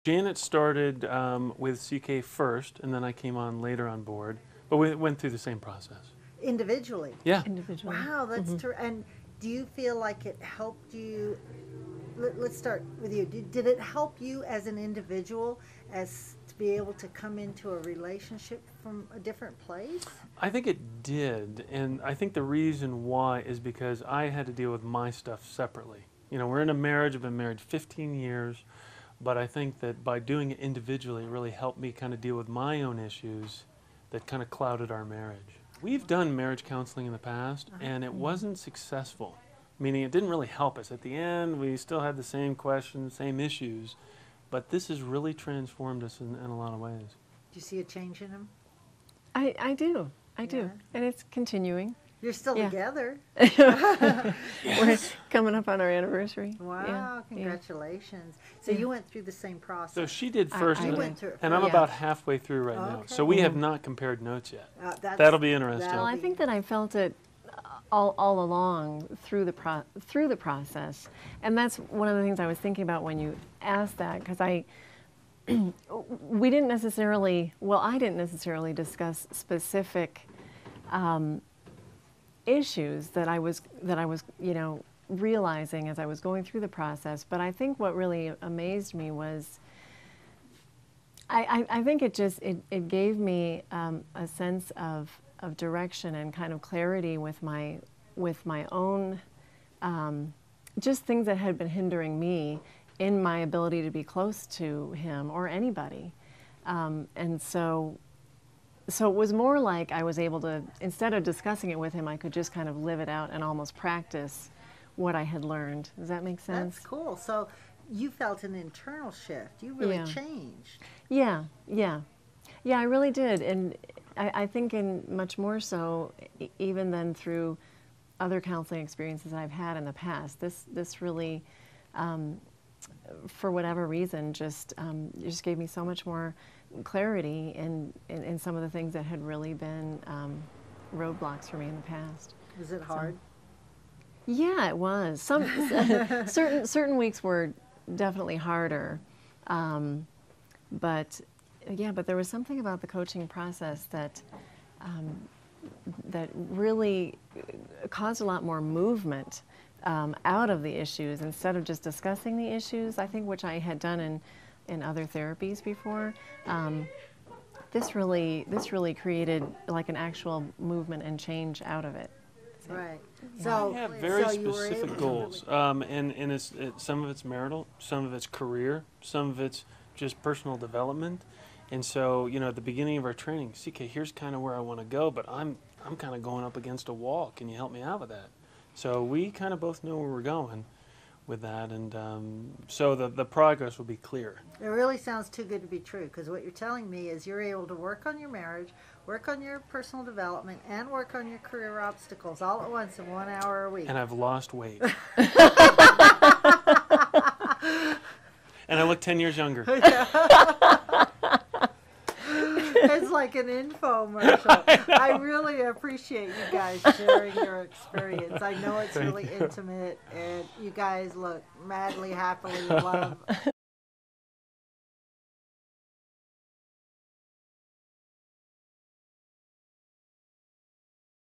Janet started with CK first, and then I came on later on board, but we went through the same process. Individually? Yeah. Individually. Wow, that's true. And do you feel like it helped you? Let's start with you. Did it help you as an individual, as to be able to come into a relationship from a different place? I think it did, and I think the reason why is because I had to deal with my stuff separately. You know, we're in a marriage, I've been married 15 years, but I think that by doing it individually, it really helped me kind of deal with my own issues that kind of clouded our marriage. We've done marriage counseling in the past, and it wasn't successful, meaning it didn't really help us. At the end, we still had the same questions, same issues, but this has really transformed us in a lot of ways. Do you see a change in him? I do. I Yeah. do. And it's continuing. You're still Yeah. together. We're coming up on our anniversary. Wow, Yeah. congratulations. So Yeah. you went through the same process. So she did I- first, I You and, went through it and I'm first. about halfway through right now. Okay. So we have not compared notes yet. That's- That'll be interesting. Well, I think that I felt it all along through the process, and that's one of the things I was thinking about when you asked that, because we didn't necessarily, well, I didn't necessarily discuss specific issues that I was you know, realizing as I was going through the process. But I think what really amazed me was I think it gave me a sense of direction and kind of clarity with my own just things that had been hindering me in my ability to be close to him or anybody. And so it was more like I was able to, instead of discussing it with him, I could just kind of live it out and almost practice what I had learned. Does that make sense? That's cool. So you felt an internal shift. You really Yeah. changed. Yeah, yeah. Yeah, I really did. And I think in much more so even than through other counseling experiences I've had in the past. This really, for whatever reason, just gave me so much more clarity in some of the things that had really been roadblocks for me in the past. Was it hard? Yeah, it was. Some certain weeks were definitely harder, but there was something about the coaching process that that really caused a lot more movement out of the issues instead of just discussing the issues. I think, which I had done in other therapies before. This really created like an actual movement and change out of it. Right. So We have very so you were able specific to goals, really- and some of it's marital, some of it's career, some of it's just personal development. And so, you know, at the beginning of our training, CK, here's kind of where I want to go, but I'm kind of going up against a wall. Can you help me out with that? So we kind of both know where we're going with that, and so the progress will be clear. It really sounds too good to be true, because what you're telling me is you're able to work on your marriage, work on your personal development, and work on your career obstacles all at once in 1 hour a week. And I've lost weight. And I look 10 years younger. It's like an infomercial. I really appreciate you guys sharing your experience. I know it's really intimate, and you guys look madly, happily in love.